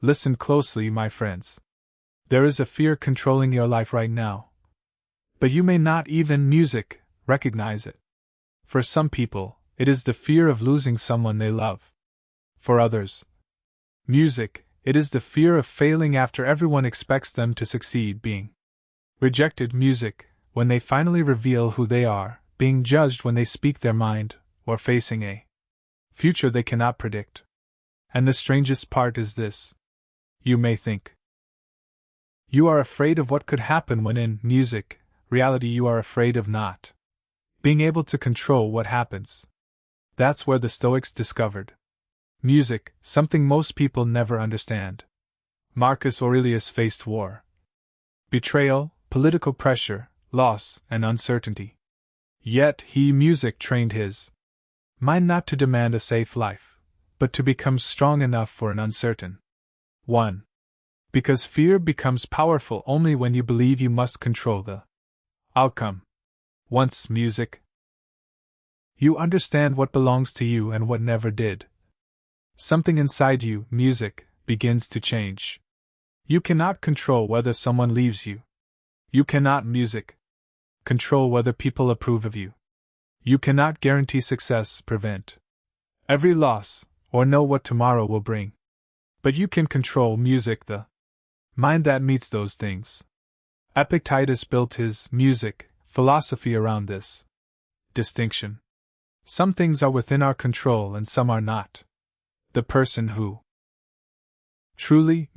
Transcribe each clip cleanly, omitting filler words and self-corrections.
Listen closely, my friends. There is a fear controlling your life right now. But you may not even recognize it. For some people, it is the fear of losing someone they love. For others, it is the fear of failing after everyone expects them to succeed, being rejected, when they finally reveal who they are, being judged when they speak their mind, or facing a future they cannot predict. And the strangest part is this. You may think you are afraid of what could happen when in reality you are afraid of not being able to control what happens. That's where the Stoics discovered something most people never understand. Marcus Aurelius faced war, betrayal, political pressure, loss, and uncertainty. Yet he trained his mind not to demand a safe life, but to become strong enough for an uncertain one. Because fear becomes powerful only when you believe you must control the outcome. Once you understand what belongs to you and what never did, something inside you, begins to change. You cannot control whether someone leaves you. You cannot control whether people approve of you. You cannot guarantee success, prevent every loss, or know what tomorrow will bring. But you can control the mind that meets those things. Epictetus built his philosophy around this distinction. Some things are within our control and some are not. The person who truly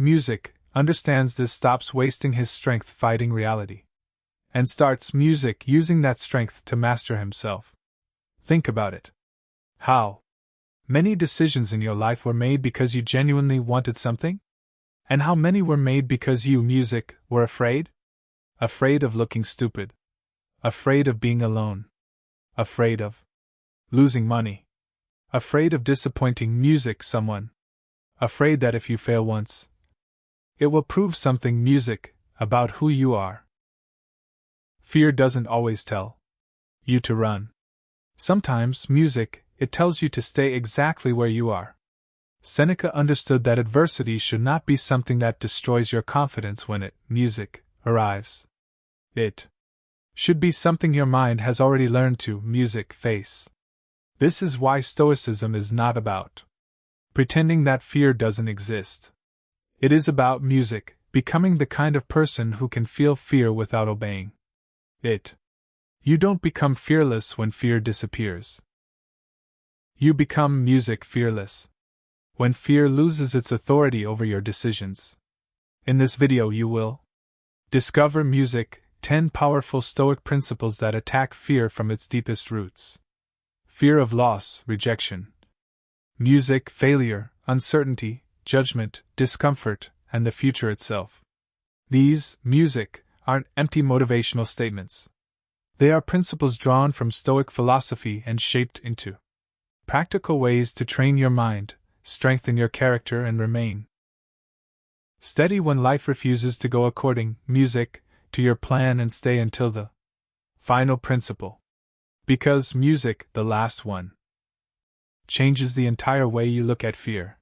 understands this stops wasting his strength fighting reality, and starts using that strength to master himself. Think about it. How many decisions in your life were made because you genuinely wanted something? And how many were made because you, were afraid? Afraid of looking stupid. Afraid of being alone. Afraid of losing money. Afraid of disappointing someone. Afraid that if you fail once, it will prove something about who you are. Fear doesn't always tell you to run. Sometimes, it tells you to stay exactly where you are. Seneca understood that adversity should not be something that destroys your confidence when it, arrives. It should be something your mind has already learned to, face. This is why Stoicism is not about pretending that fear doesn't exist. It is about becoming the kind of person who can feel fear without obeying it. You don't become fearless when fear disappears. You become fearless when fear loses its authority over your decisions. In this video you will discover 10 powerful Stoic principles that attack fear from its deepest roots. Fear of loss, rejection. Failure, uncertainty, judgment, discomfort, and the future itself. These, aren't empty motivational statements. They are principles drawn from Stoic philosophy and shaped into practical ways to train your mind, strengthen your character, and remain steady when life refuses to go according, to your plan, and stay until the final principle. Because the last one, changes the entire way you look at fear.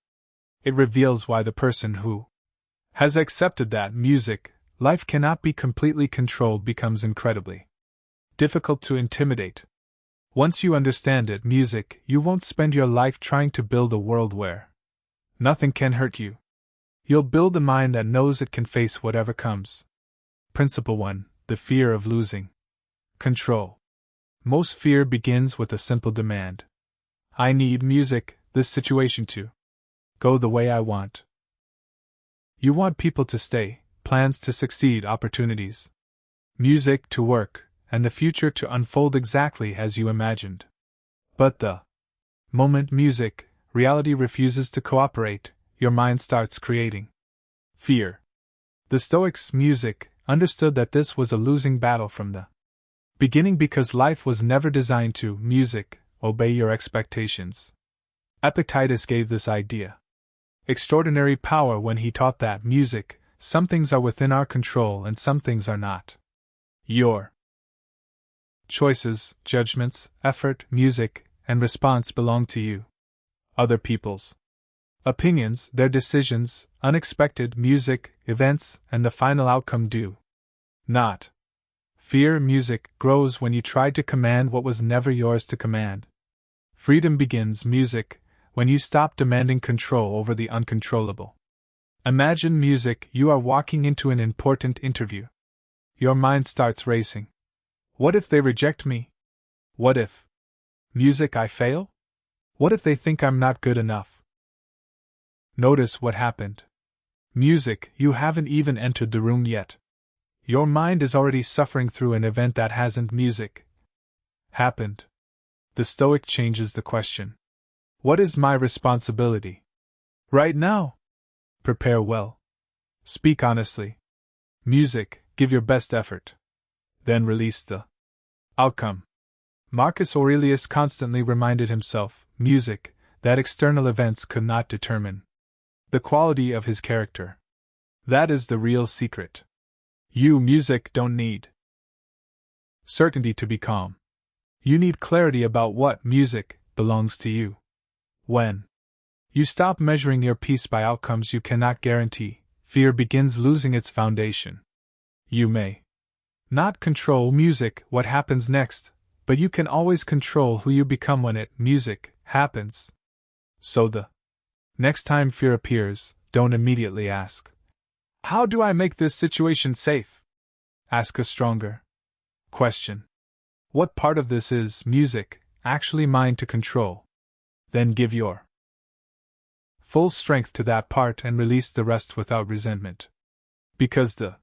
It reveals why the person who has accepted that life cannot be completely controlled becomes incredibly difficult to intimidate. Once you understand it, you won't spend your life trying to build a world where nothing can hurt you. You'll build a mind that knows it can face whatever comes. Principle 1. The fear of losing control. Most fear begins with a simple demand. I need this situation to go the way I want. You want people to stay, plans to succeed, opportunities, to work, and the future to unfold exactly as you imagined. But the moment reality refuses to cooperate, your mind starts creating fear. The Stoics' understood that this was a losing battle from the beginning because life was never designed to obey your expectations. Epictetus gave this idea extraordinary power when he taught that some things are within our control and some things are not. Your choices, judgments, effort, and response belong to you. Other people's Opinions, their decisions, unexpected music, events, and the final outcome do not. Fear music grows when you try to command what was never yours to command. Freedom begins music when you stop demanding control over the uncontrollable. Imagine music, you are walking into an important interview. Your mind starts racing. What if they reject me? What if music I fail? What if they think I'm not good enough? Notice what happened. Music, you haven't even entered the room yet. Your mind is already suffering through an event that hasn't music happened. The Stoic changes the question. What is my responsibility? Right now? Prepare well. Speak honestly. Music, give your best effort. Then release the outcome. Marcus Aurelius constantly reminded himself, music, that external events could not determine the quality of his character. That is the real secret. You, music, don't need certainty to be calm. You need clarity about what music belongs to you. When you stop measuring your peace by outcomes you cannot guarantee, fear begins losing its foundation. You may not control music, what happens next, but you can always control who you become when music happens. So the next time fear appears, don't immediately ask, how do I make this situation safe? Ask a stronger question. What part of this is music actually mine to control? Then give your full strength to that part and release the rest without resentment. Because the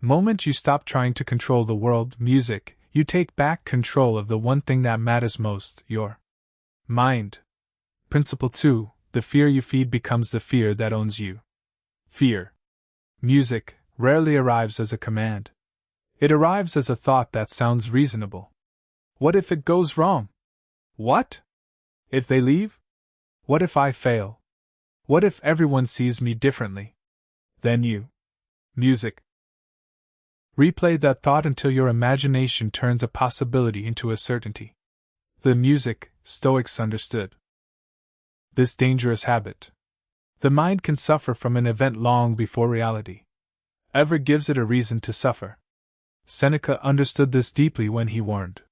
moment you stop trying to control the world, music, you take back control of the one thing that matters most, your mind. Principle 2. The fear you feed becomes the fear that owns you. Fear music rarely arrives as a command. It arrives as a thought that sounds reasonable. What if it goes wrong? What if they leave? What if I fail? What if everyone sees me differently? Then you, music, replay that thought until your imagination turns a possibility into a certainty. The music, Stoics understood this dangerous habit. The mind can suffer from an event long before reality ever gives it a reason to suffer. Seneca understood this deeply when he warned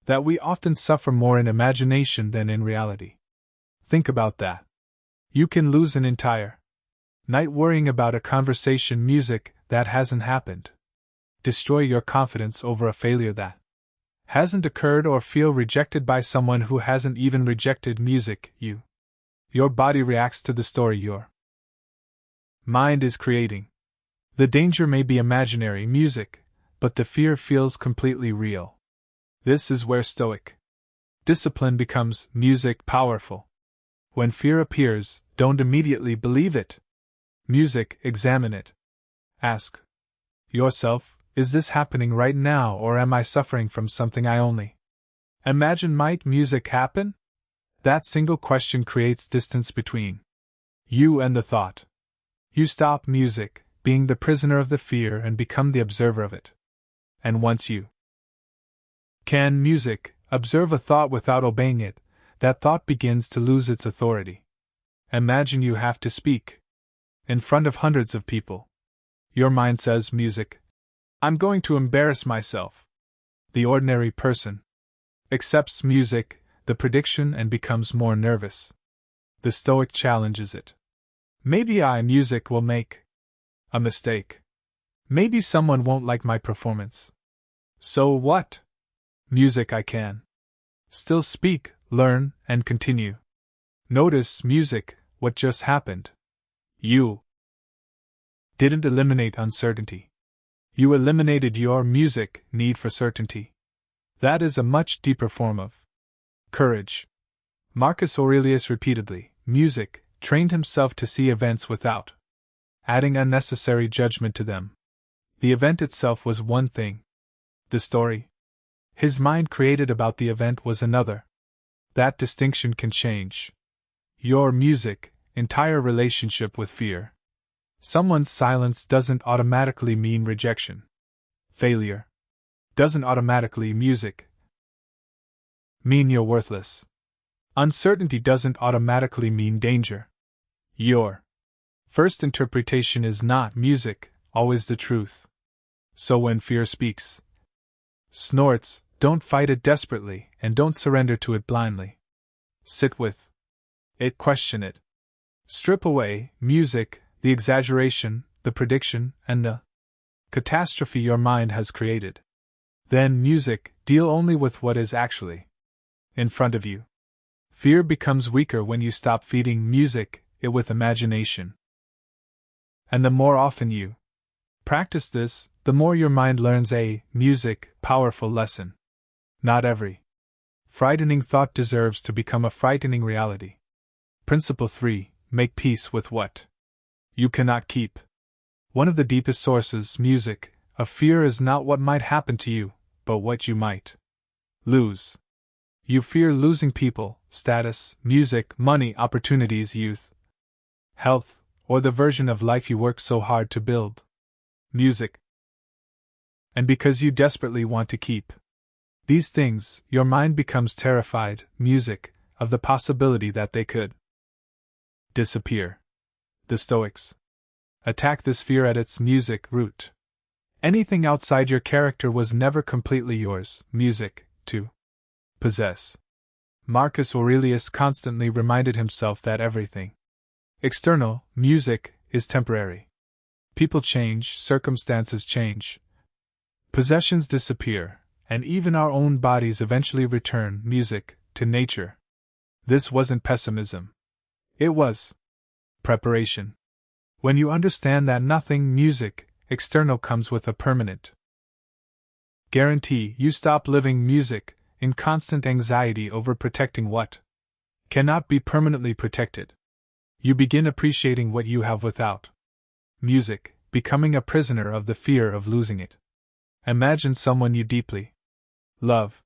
that we often suffer more in imagination than in reality. Think about that. You can lose an entire night worrying about a conversation music that hasn't happened. Destroy your confidence over a failure that hasn't occurred or feel rejected by someone who hasn't even rejected music your body reacts to the story your mind is creating. The danger may be imaginary music, but the fear feels completely real. This is where Stoic discipline becomes music powerful. When fear appears, don't immediately believe it. Music, examine it. Ask yourself, is this happening right now or am I suffering from something I only imagine? Might music happen? That single question creates distance between you and the thought. You stop music being the prisoner of the fear and become the observer of it. And once you can music observe a thought without obeying it, that thought begins to lose its authority. Imagine you have to speak in front of hundreds of people. Your mind says, music, I'm going to embarrass myself. The ordinary person accepts music, the prediction, and becomes more nervous. The Stoic challenges it. Maybe music will make a mistake. Maybe someone won't like my performance. So what? Music, I can still speak, learn, and continue. Notice, music, what just happened. You didn't eliminate uncertainty. You eliminated your music need for certainty. That is a much deeper form of courage. Marcus Aurelius repeatedly, music, trained himself to see events without adding unnecessary judgment to them. The event itself was one thing. The story his mind created about the event was another. That distinction can change your music, entire relationship with fear. Someone's silence doesn't automatically mean rejection. Failure doesn't automatically music mean you're worthless. Uncertainty doesn't automatically mean danger. Your first interpretation is not music, always the truth. So when fear speaks, snorts, don't fight it desperately, and don't surrender to it blindly. Sit with it, question it. Strip away music, the exaggeration, the prediction, and the catastrophe your mind has created. Then music, deal only with what is actually in front of you. Fear becomes weaker when you stop feeding music it with imagination. And the more often you practice this, the more your mind learns a powerful lesson. Not every frightening thought deserves to become a frightening reality. Principle 3. Make peace with what you cannot keep. One of the deepest sources, music, of fear is not what might happen to you, but what you might lose. You fear losing people, status, music, money, opportunities, youth, health, or the version of life you worked so hard to build. Music. And because you desperately want to keep these things, your mind becomes terrified, music, of the possibility that they could disappear. The Stoics attack this fear at its music root. Anything outside your character was never completely yours, music, to possess. Marcus Aurelius constantly reminded himself that everything external, music, is temporary. People change, circumstances change, possessions disappear, and even our own bodies eventually return, music, to nature. This wasn't pessimism. It was preparation. When you understand that nothing, music, external comes with a permanent guarantee, you stop living, music, in constant anxiety over protecting what cannot be permanently protected. You begin appreciating what you have without music, becoming a prisoner of the fear of losing it. Imagine someone you deeply love.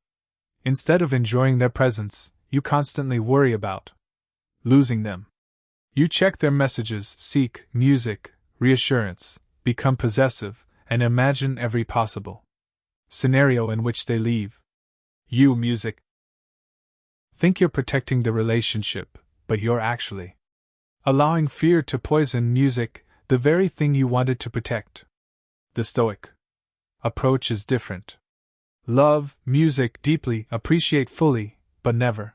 Instead of enjoying their presence, you constantly worry about losing them. You check their messages, seek music, reassurance, become possessive, and imagine every possible scenario in which they leave you, music. Think you're protecting the relationship, but you're actually allowing fear to poison, music, the very thing you wanted to protect. The Stoic approach is different. Love music deeply, appreciate fully, but never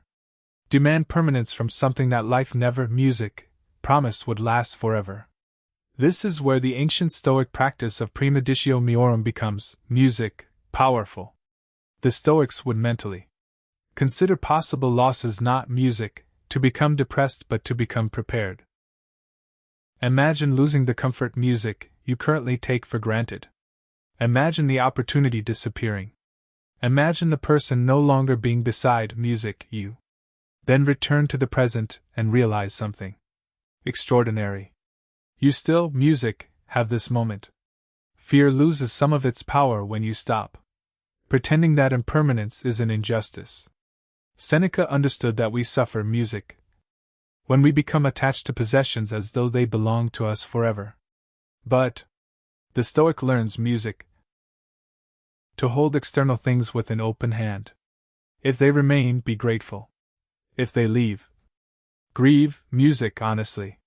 demand permanence from something that life never, music, promised would last forever. This is where the ancient Stoic practice of premeditio meorum becomes, music, powerful. The Stoics would mentally consider possible losses, not, music, to become depressed but to become prepared. Imagine losing the comfort, music, you currently take for granted. Imagine the opportunity disappearing. Imagine the person no longer being beside, music, you. Then return to the present and realize something extraordinary. You still, music, have this moment. Fear loses some of its power when you stop pretending that impermanence is an injustice. Seneca understood that we suffer, music, when we become attached to possessions as though they belong to us forever. But the Stoic learns, music, to hold external things with an open hand. If they remain, be grateful. If they leave, grieve, music, honestly.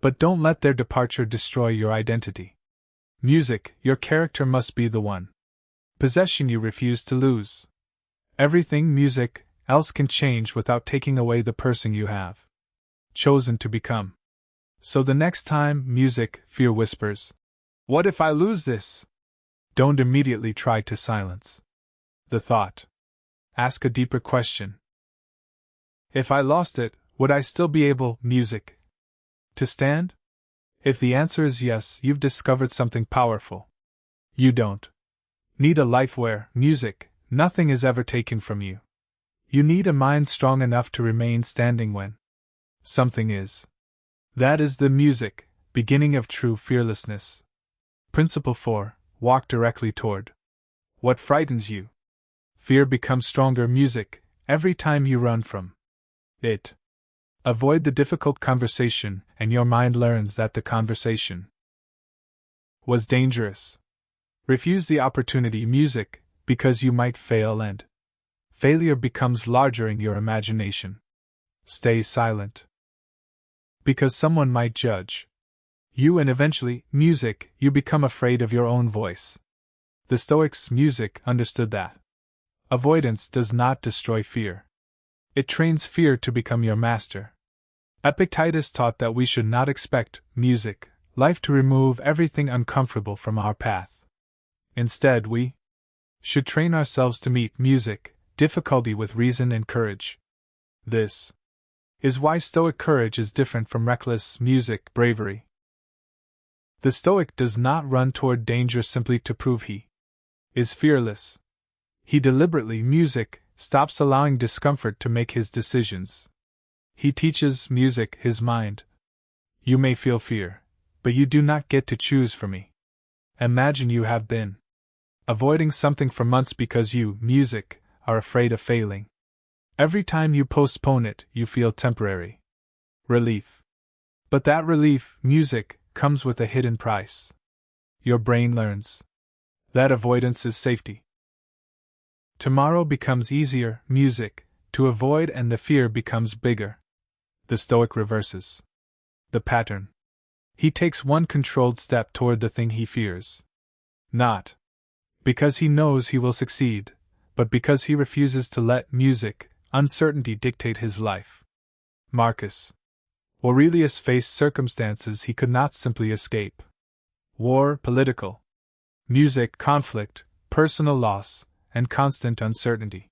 But don't let their departure destroy your identity. Music, your character must be the one possession you refuse to lose. Everything, music, else can change without taking away the person you have chosen to become. So the next time, music, fear whispers, "What if I lose this?" Don't immediately try to silence the thought. Ask a deeper question. If I lost it, would I still be able, music, to stand? If the answer is yes, you've discovered something powerful. You don't need a life where, music, nothing is ever taken from you. You need a mind strong enough to remain standing when something is. That is the music, beginning of true fearlessness. Principle 4. Walk directly toward what frightens you. Fear becomes stronger, music, every time you run from it. Avoid the difficult conversation, and your mind learns that the conversation was dangerous. Refuse the opportunity, music, because you might fail, and failure becomes larger in your imagination. Stay silent. Because someone might judge you, and eventually, music, you become afraid of your own voice. The Stoics' music understood that. Avoidance does not destroy fear. It trains fear to become your master. Epictetus taught that we should not expect music, life to remove everything uncomfortable from our path. Instead, we should train ourselves to meet music, difficulty with reason and courage. This is why Stoic courage is different from reckless music bravery. The Stoic does not run toward danger simply to prove he is fearless. He deliberately, music, stops allowing discomfort to make his decisions. He teaches music his mind. You may feel fear, but you do not get to choose for me. Imagine you have been avoiding something for months because you, music, are afraid of failing. Every time you postpone it, you feel temporary relief. But that relief, music, comes with a hidden price. Your brain learns that avoidance is safety. Tomorrow becomes easier, music, to avoid, and the fear becomes bigger. The Stoic reverses the pattern. He takes one controlled step toward the thing he fears. Not because he knows he will succeed, but because he refuses to let music, uncertainty dictate his life. Marcus Aurelius faced circumstances he could not simply escape. War, political, music, conflict, personal loss, and constant uncertainty.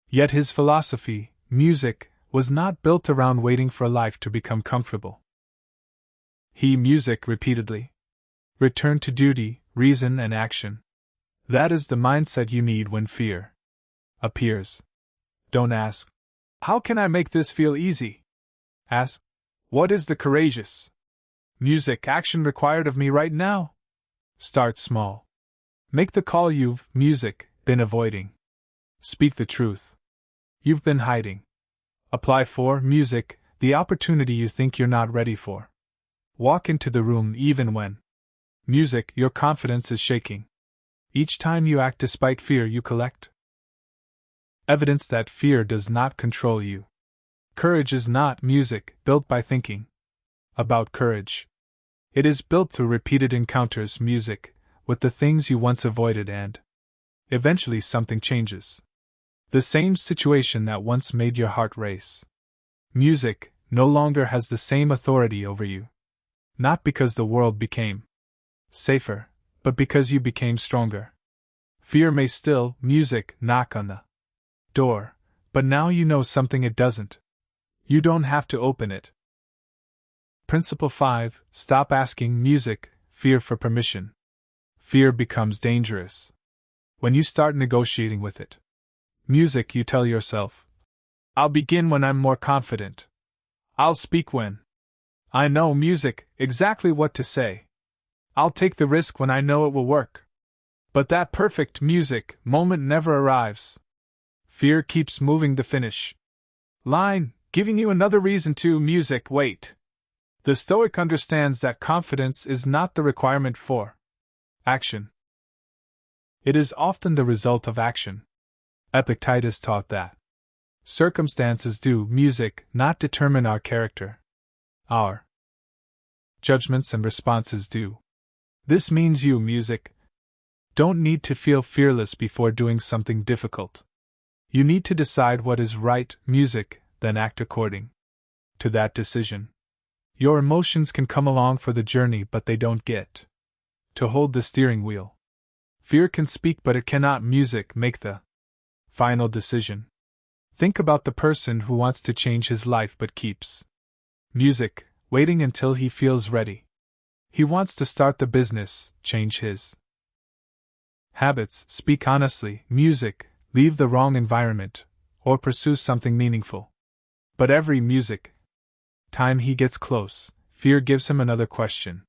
Yet his philosophy, music, was not built around waiting for life to become comfortable. He, music, repeatedly returned to duty, reason, and action. That is the mindset you need when fear appears. Don't ask, how can I make this feel easy? Ask, what is the courageous music action required of me right now? Start small. Make the call you've, music, been avoiding. Speak the truth you've been hiding. Apply for, music, the opportunity you think you're not ready for. Walk into the room even when, music, your confidence is shaking. Each time you act despite fear, you collect evidence that fear does not control you. Courage is not, music, built by thinking about courage. It is built through repeated encounters, music, with the things you once avoided, and eventually something changes. The same situation that once made your heart race. Music no longer has the same authority over you. Not because the world became safer, but because you became stronger. Fear may still, music, knock on the door, but now you know something it doesn't. You don't have to open it. Principle 5. Stop asking, music, fear for permission. Fear becomes dangerous when you start negotiating with it. Music, you tell yourself, I'll begin when I'm more confident. I'll speak when I know, music, exactly what to say. I'll take the risk when I know it will work. But that perfect, music, moment never arrives. Fear keeps moving the finish line, giving you another reason to, music, wait. The Stoic understands that confidence is not the requirement for action. It is often the result of action. Epictetus taught that circumstances do, music, not determine our character. Our judgments and responses do. This means you, music, don't need to feel fearless before doing something difficult. You need to decide what is right, music, then act according to that decision. Your emotions can come along for the journey, but they don't get to hold the steering wheel. Fear can speak, but it cannot, music, make the final decision. Think about the person who wants to change his life but keeps, music, waiting until he feels ready. He wants to start the business, change his habits, speak honestly, music, leave the wrong environment, or pursue something meaningful. But every, music, time he gets close, fear gives him another question.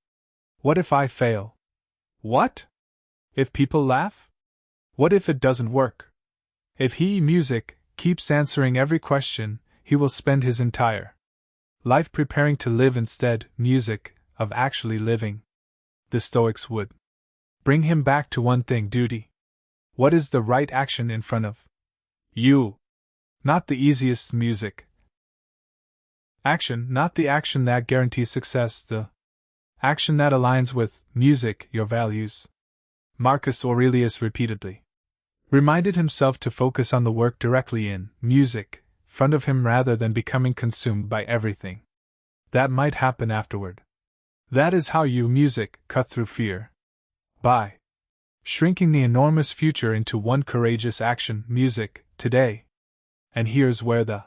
What if I fail? What if people laugh? What if it doesn't work? If he, music, keeps answering every question, he will spend his entire life preparing to live instead, music, of actually living. The Stoics would bring him back to one thing, duty. What is the right action in front of you? Not the easiest, music. Action, not the action that guarantees success, the action that aligns with music, your values. Marcus Aurelius repeatedly reminded himself to focus on the work directly in music, front of him rather than becoming consumed by everything that might happen afterward. That is how you, music, cut through fear. By shrinking the enormous future into one courageous action, music, today. And here's where the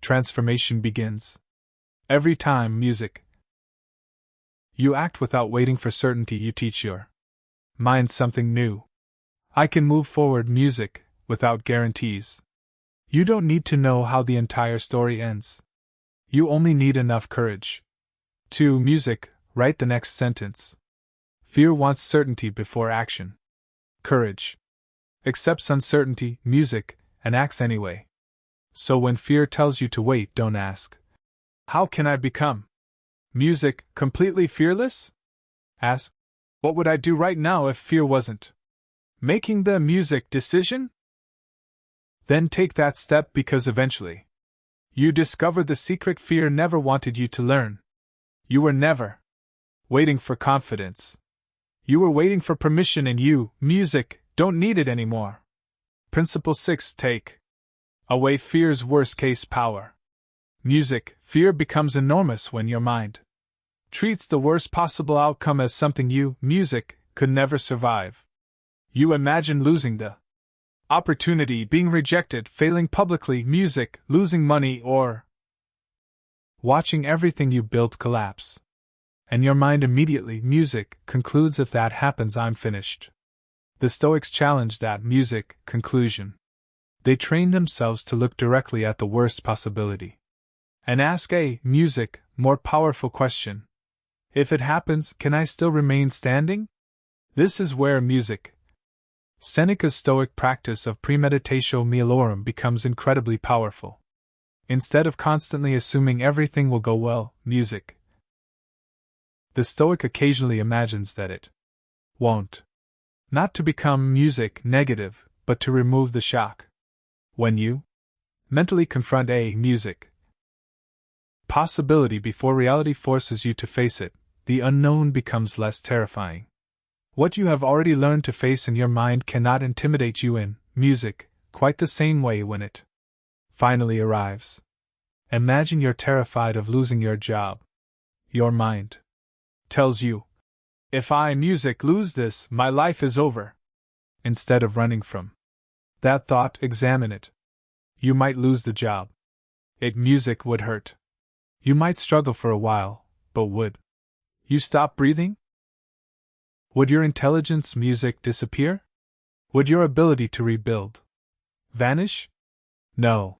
transformation begins. Every time, music, you act without waiting for certainty, you teach your mind something new. I can move forward, music, without guarantees. You don't need to know how the entire story ends. You only need enough courage to, music, write the next sentence. Fear wants certainty before action. Courage accepts uncertainty, music, and acts anyway. So when fear tells you to wait, don't ask, how can I become, music, completely fearless? Ask, what would I do right now if fear wasn't making the music decision? Then take that step, because eventually you discover the secret fear never wanted you to learn. You were never waiting for confidence. You were waiting for permission, and you, music, don't need it anymore. Principle 6. Take away fear's worst-case power. Music, fear becomes enormous when your mind treats the worst possible outcome as something you, music, could never survive. You imagine losing the opportunity, being rejected, failing publicly, music, losing money, or watching everything you built collapse. And your mind immediately, music, concludes, if that happens, I'm finished. The Stoics challenge that, music, conclusion. They train themselves to look directly at the worst possibility and ask a, music, more powerful question. If it happens, can I still remain standing? This is where music, Seneca's Stoic practice of premeditatio malorum, becomes incredibly powerful. Instead of constantly assuming everything will go well, music, the Stoic occasionally imagines that it won't. Not to become, music, negative, but to remove the shock. When you mentally confront a, music, possibility before reality forces you to face it, the unknown becomes less terrifying. What you have already learned to face in your mind cannot intimidate you in music quite the same way when it finally arrives. Imagine you're terrified of losing your job. Your mind tells you, if I, music, lose this, my life is over. Instead of running from that thought, examine it. You might lose the job. It, music, would hurt. You might struggle for a while, but would you stop breathing? Would your intelligence, music, disappear? Would your ability to rebuild vanish? No.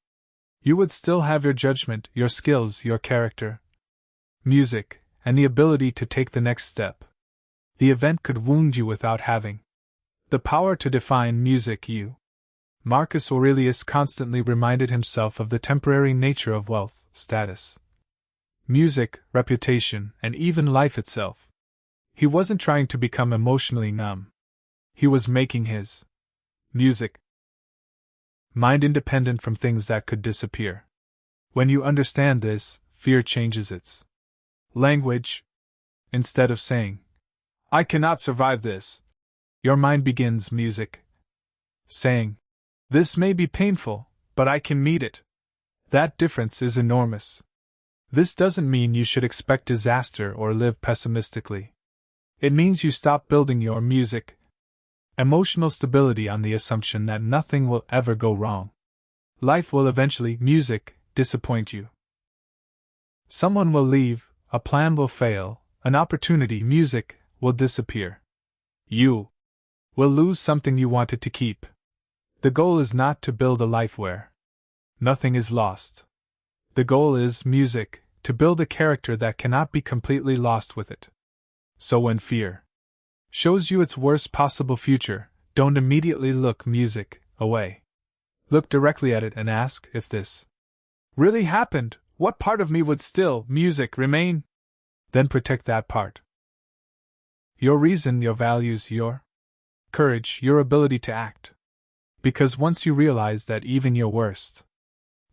You would still have your judgment, your skills, your character, music, and the ability to take the next step. The event could wound you without having the power to define, music, you. Marcus Aurelius constantly reminded himself of the temporary nature of wealth, status, music, reputation, and even life itself. He wasn't trying to become emotionally numb. He was making his music mind independent from things that could disappear. When you understand this, fear changes its language. Instead of saying, I cannot survive this, your mind begins, music, saying, this may be painful, but I can meet it. That difference is enormous. This doesn't mean you should expect disaster or live pessimistically. It means you stop building your music emotional stability on the assumption that nothing will ever go wrong. Life will eventually, music, disappoint you. Someone will leave, a plan will fail, an opportunity, music, will disappear. You will lose something you wanted to keep. The goal is not to build a life where nothing is lost. The goal is, music, to build a character that cannot be completely lost with it. So when fear shows you its worst possible future, don't immediately look, music, away. Look directly at it and ask, if this really happened, what part of me would still, music, remain? Then protect that part. Your reason, your values, your courage, your ability to act. Because once you realize that even your worst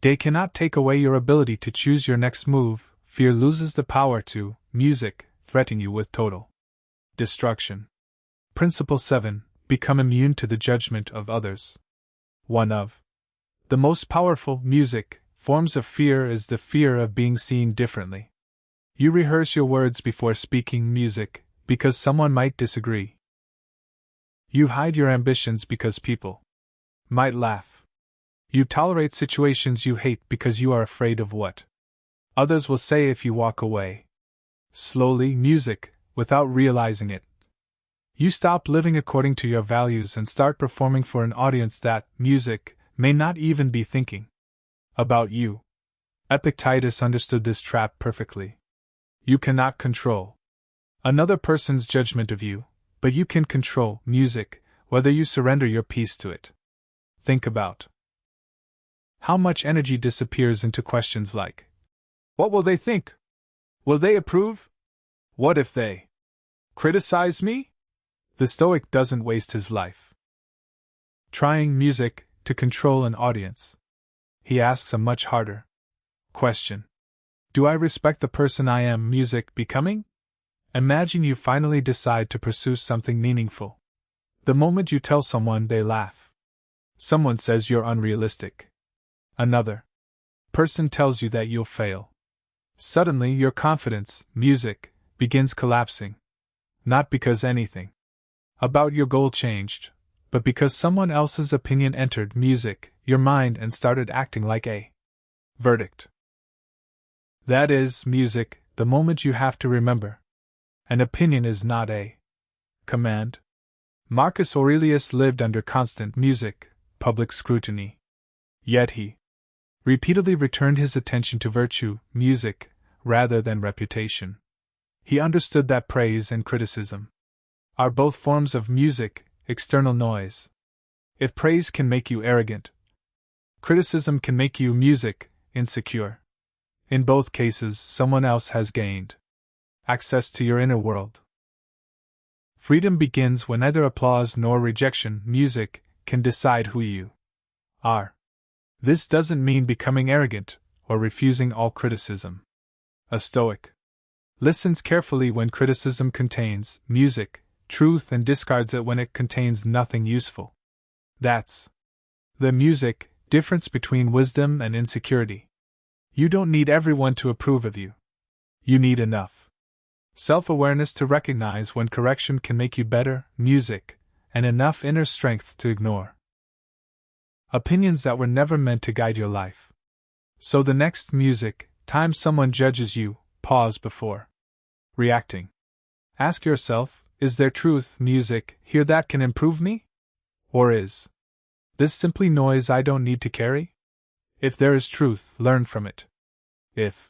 They cannot take away your ability to choose your next move. Fear loses the power to, music, threaten you with total destruction. Principle 7. Become immune to the judgment of others. One of the most powerful music forms of fear is the fear of being seen differently. You rehearse your words before speaking music, because someone might disagree. You hide your ambitions because people might laugh. You tolerate situations you hate because you are afraid of what others will say if you walk away. Slowly, music, without realizing it, you stop living according to your values and start performing for an audience that, music, may not even be thinking about you. Epictetus understood this trap perfectly. You cannot control another person's judgment of you, but you can control music, whether you surrender your peace to it. Think about how much energy disappears into questions like, what will they think? Will they approve? What if they criticize me? The Stoic doesn't waste his life trying music to control an audience. He asks a much harder question. Do I respect the person I am music becoming? Imagine you finally decide to pursue something meaningful. The moment you tell someone, they laugh. Someone says you're unrealistic. Another person tells you that you'll fail. Suddenly your confidence, music, begins collapsing. Not because anything about your goal changed, but because someone else's opinion entered music, your mind, and started acting like a verdict. That is, music, the moment you have to remember. An opinion is not a command. Marcus Aurelius lived under constant music, public scrutiny. Yet he repeatedly returned his attention to virtue, music, rather than reputation. He understood that praise and criticism are both forms of music, external noise. If praise can make you arrogant, criticism can make you music, insecure. In both cases, someone else has gained access to your inner world. Freedom begins when neither applause nor rejection, music, can decide who you are. This doesn't mean becoming arrogant or refusing all criticism. A Stoic listens carefully when criticism contains music, truth, and discards it when it contains nothing useful. That's the music difference between wisdom and insecurity. You don't need everyone to approve of you. You need enough self-awareness to recognize when correction can make you better, music, and enough inner strength to ignore opinions that were never meant to guide your life. So the next music time someone judges you, pause before reacting. Ask yourself, is there truth, music, here that can improve me? Or is this simply noise I don't need to carry? If there is truth, learn from it. If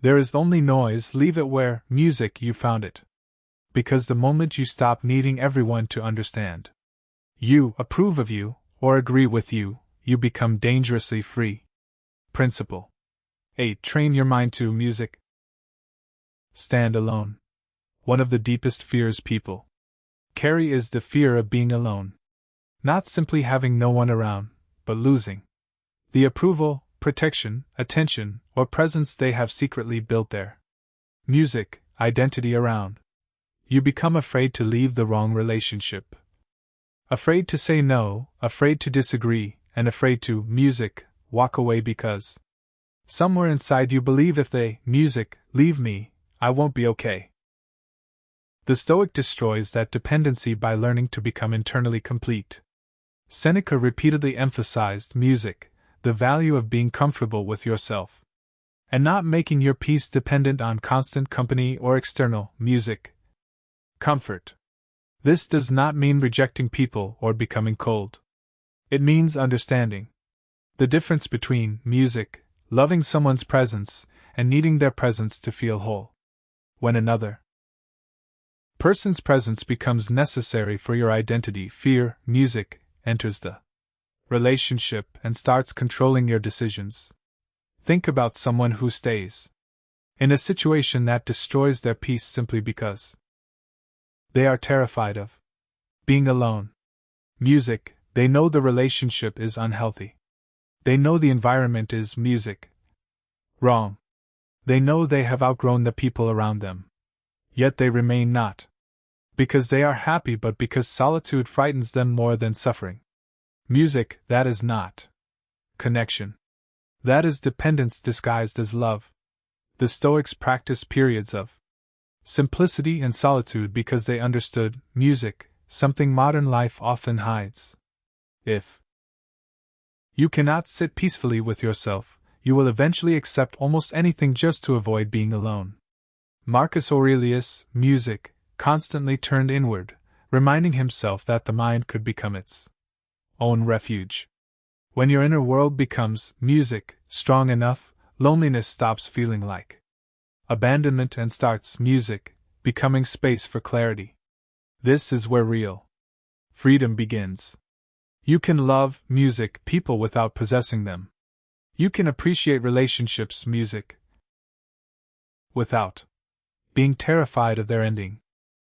there is only noise, leave it where, music, you found it. Because the moment you stop needing everyone to understand you, approve of you, or agree with you, you become dangerously free. Principle 8. Train your mind to music. Stand alone. One of the deepest fears people carry is the fear of being alone. Not simply having no one around, but losing the approval, protection, attention, or presence they have secretly built their music, identity around. You become afraid to leave the wrong relationship. Afraid to say no, afraid to disagree, and afraid to, music, walk away because somewhere inside you believe if they, music, leave me, I won't be okay. The Stoic destroys that dependency by learning to become internally complete. Seneca repeatedly emphasized music, the value of being comfortable with yourself, and not making your peace dependent on constant company or external music. Comfort. This does not mean rejecting people or becoming cold. It means understanding the difference between music, loving someone's presence, and needing their presence to feel whole. When another person's presence becomes necessary for your identity, fear, music, enters the relationship and starts controlling your decisions. Think about someone who stays in a situation that destroys their peace simply because they are terrified of being alone. Music, they know the relationship is unhealthy. They know the environment is music. Wrong. They know they have outgrown the people around them. Yet they remain not because they are happy, but because solitude frightens them more than suffering. Music, that is not connection. That is dependence disguised as love. The Stoics practiced periods of simplicity and solitude because they understood music, something modern life often hides. If you cannot sit peacefully with yourself, you will eventually accept almost anything just to avoid being alone. Marcus Aurelius, music, constantly turned inward, reminding himself that the mind could become its own refuge. When your inner world becomes music strong enough, loneliness stops feeling like abandonment and starts music, becoming space for clarity. This is where real freedom begins. You can love music, people without possessing them. You can appreciate relationships, music, without being terrified of their ending.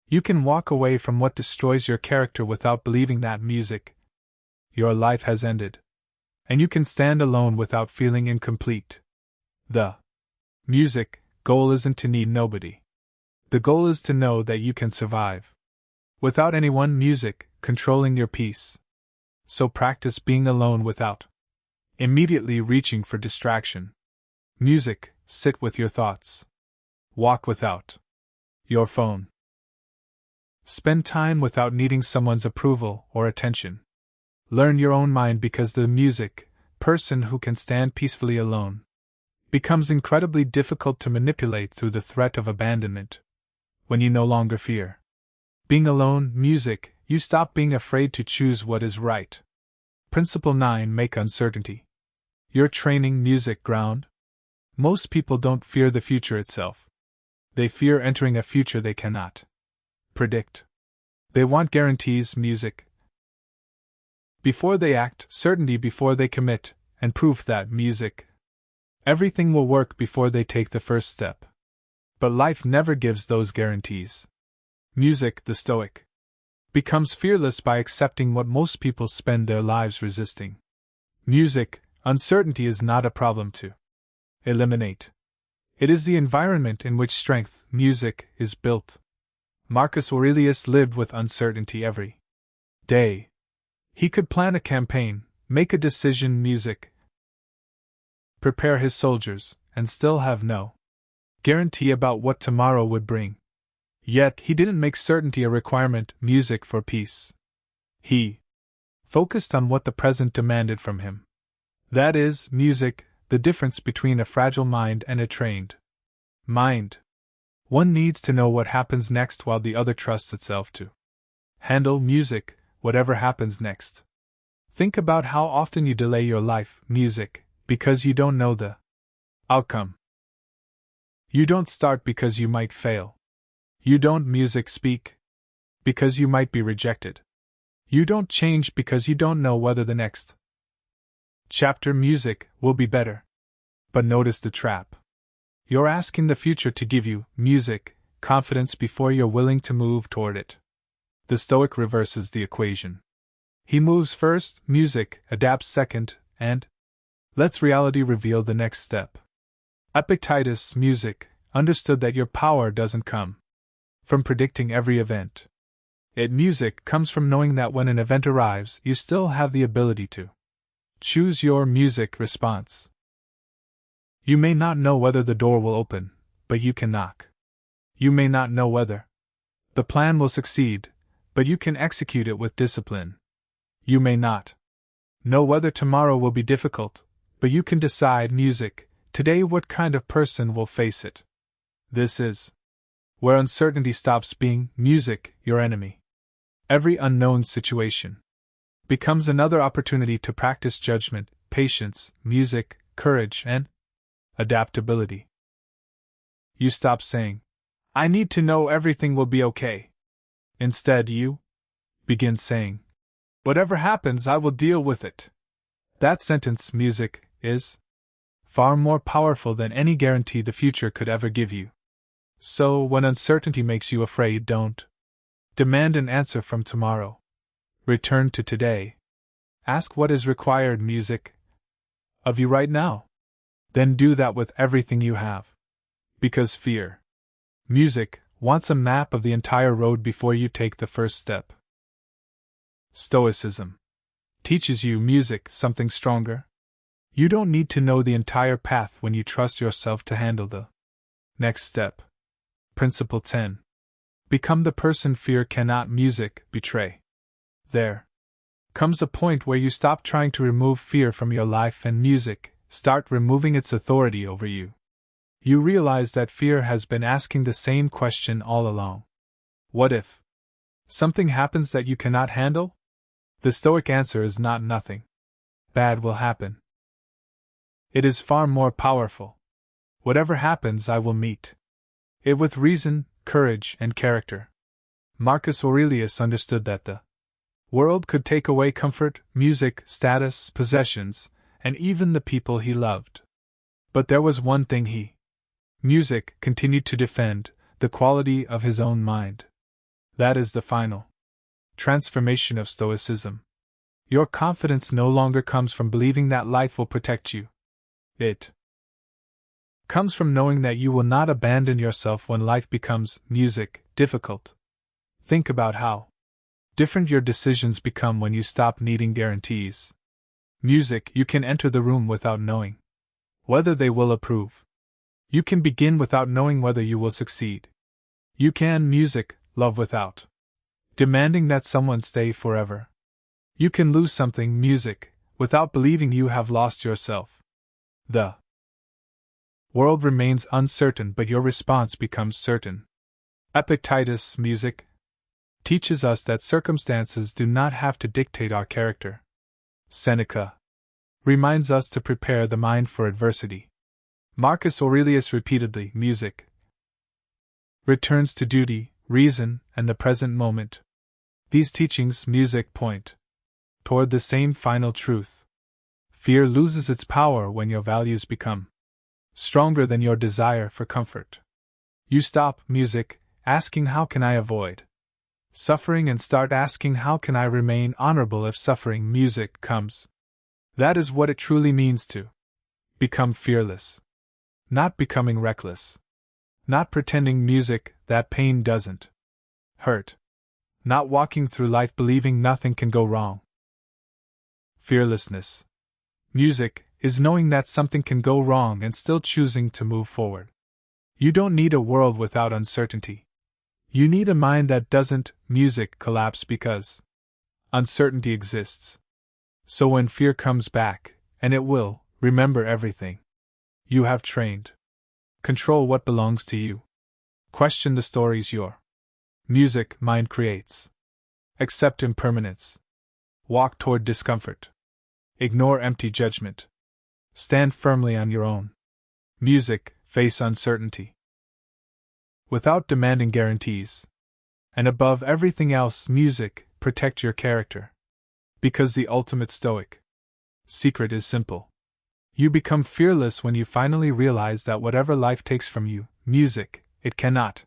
You can walk away from what destroys your character without believing that music, your life has ended. And you can stand alone without feeling incomplete. The music goal isn't to need nobody. The goal is to know that you can survive without anyone, music, controlling your peace. So practice being alone without immediately reaching for distraction. Music, sit with your thoughts. Walk without your phone. Spend time without needing someone's approval or attention. Learn your own mind, because the music person who can stand peacefully alone becomes incredibly difficult to manipulate through the threat of abandonment. When you no longer fear being alone, music, you stop being afraid to choose what is right. Principle 9. Make uncertainty your training, music ground. Most people don't fear the future itself. They fear entering a future they cannot predict. They want guarantees, music, before they act, certainty before they commit, and proof that, music, everything will work before they take the first step. But life never gives those guarantees. Music, the Stoic, becomes fearless by accepting what most people spend their lives resisting. Music, uncertainty is not a problem to eliminate. It is the environment in which strength, music, is built. Marcus Aurelius lived with uncertainty every day. He could plan a campaign, make a decision, music, prepare his soldiers, and still have no guarantee about what tomorrow would bring. Yet he didn't make certainty a requirement, music, for peace. He focused on what the present demanded from him. That is, music, the difference between a fragile mind and a trained mind. One needs to know what happens next while the other trusts itself to handle, music, whatever happens next. Think about how often you delay your life, music, because you don't know the outcome. You don't start because you might fail. You don't, music, speak because you might be rejected. You don't change because you don't know whether the next chapter, music, will be better. But notice the trap. You're asking the future to give you, music, confidence before you're willing to move toward it. The Stoic reverses the equation. He moves first, music, adapts second, and lets reality reveal the next step. Epictetus, music, understood that your power doesn't come from predicting every event. Music, comes from knowing that when an event arrives, you still have the ability to choose your, music, response. You may not know whether the door will open, but you can knock. You may not know whether the plan will succeed, but you can execute it with discipline. You may not know whether tomorrow will be difficult, but you can decide, music, today what kind of person will face it. This is where uncertainty stops being, music, your enemy. Every unknown situation becomes another opportunity to practice judgment, patience, music, courage, and adaptability. You stop saying, "I need to know everything will be okay." Instead, you begin saying, "Whatever happens, I will deal with it." That sentence, music, is far more powerful than any guarantee the future could ever give you. So, when uncertainty makes you afraid, don't demand an answer from tomorrow. Return to today. Ask what is required, music. of you right now. Then do that with everything you have. Because fear, music, wants a map of the entire road before you take the first step. Stoicism teaches you, music, something stronger. You don't need to know the entire path when you trust yourself to handle the next step. Principle 10. Become the person fear cannot, music, betray. There comes a point where you stop trying to remove fear from your life and music, start removing its authority over you. You realize that fear has been asking the same question all along. What if something happens that you cannot handle? The Stoic answer is not nothing bad will happen. It is far more powerful. Whatever happens, I will meet it with reason, courage, and character. Marcus Aurelius understood that the world could take away comfort, music, status, possessions, and even the people he loved. But there was one thing he, music, continued to defend: the quality of his own mind. That is the final transformation of Stoicism. Your confidence no longer comes from believing that life will protect you. It comes from knowing that you will not abandon yourself when life becomes, music, difficult. Think about how different your decisions become when you stop needing guarantees. Music, you can enter the room without knowing whether they will approve. You can begin without knowing whether you will succeed. You can, music, love without demanding that someone stay forever. You can lose something, music, without believing you have lost yourself. The world remains uncertain, but your response becomes certain. Epictetus, music, teaches us that circumstances do not have to dictate our character. Seneca reminds us to prepare the mind for adversity. Marcus Aurelius repeatedly, music, returns to duty, reason, and the present moment. These teachings, music, point toward the same final truth. Fear loses its power when your values become stronger than your desire for comfort. You stop, music, asking how can I avoid suffering and start asking how can I remain honorable if suffering, music, comes. That is what it truly means to become fearless. Not becoming reckless. Not pretending, music, that pain doesn't hurt. Not walking through life believing nothing can go wrong. Fearlessness, music, is knowing that something can go wrong and still choosing to move forward. You don't need a world without uncertainty. You need a mind that doesn't, music, collapse because uncertainty exists. So when fear comes back, and it will, remember everything you have trained. Control what belongs to you. Question the stories your music, mind creates. Accept impermanence. Walk toward discomfort. Ignore empty judgment. Stand firmly on your own. Music, face uncertainty without demanding guarantees. And above everything else, music, protect your character. Because the ultimate Stoic secret is simple. You become fearless when you finally realize that whatever life takes from you, music, it cannot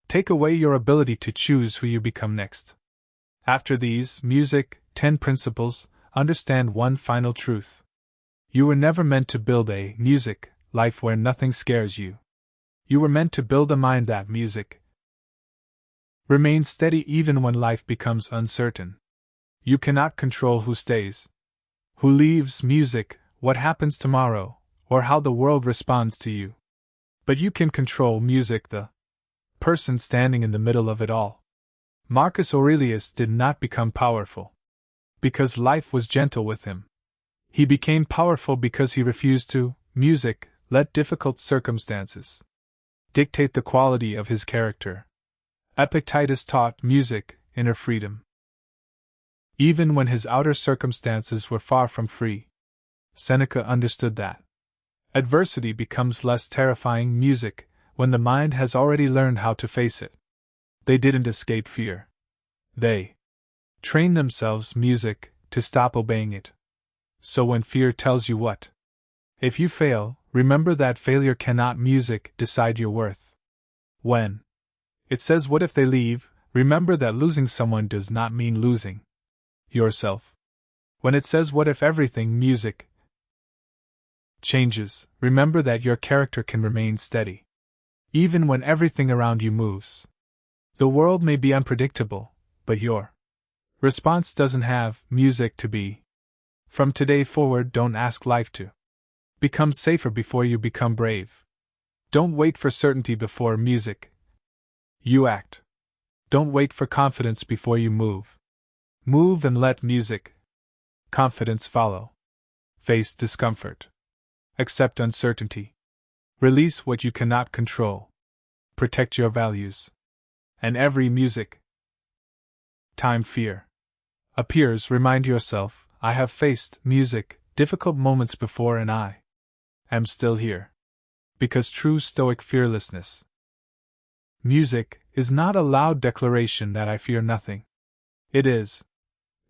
take away your ability to choose who you become next. After these, music, 10 principles, understand one final truth. You were never meant to build a, music, life where nothing scares you. You were meant to build a mind that, music, remains steady even when life becomes uncertain. You cannot control who stays, who leaves, music, what happens tomorrow, or how the world responds to you. But you can control, music, the person standing in the middle of it all. Marcus Aurelius did not become powerful because life was gentle with him. He became powerful because he refused to, music, let difficult circumstances dictate the quality of his character. Epictetus taught, music, inner freedom. Even when his outer circumstances were far from free. Seneca understood that adversity becomes less terrifying, music, when the mind has already learned how to face it. They didn't escape fear. They trained themselves, music, to stop obeying it. So when fear tells you what if you fail, remember that failure cannot, music, decide your worth. When it says what if they leave, remember that losing someone does not mean losing yourself. When it says what if everything, music, changes, remember that your character can remain steady. Even when everything around you moves. The world may be unpredictable, but your response doesn't have music to be. From today forward, don't ask life to become safer before you become brave. Don't wait for certainty before music. You act. Don't wait for confidence before you move. Move and let music, confidence follow. Face discomfort. Accept uncertainty. Release what you cannot control. Protect your values. And every music time fear appears, remind yourself, I have faced music, difficult moments before, and I am still here. Because true Stoic fearlessness. Music is not a loud declaration that I fear nothing. It is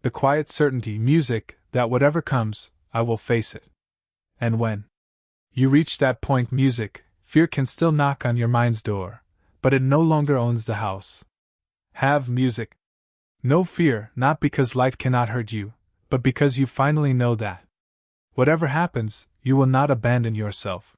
the quiet certainty, music, that whatever comes, I will face it. And when you reach that point, music, fear can still knock on your mind's door, but it no longer owns the house. Have music. No fear, not because life cannot hurt you, but because you finally know that whatever happens, you will not abandon yourself.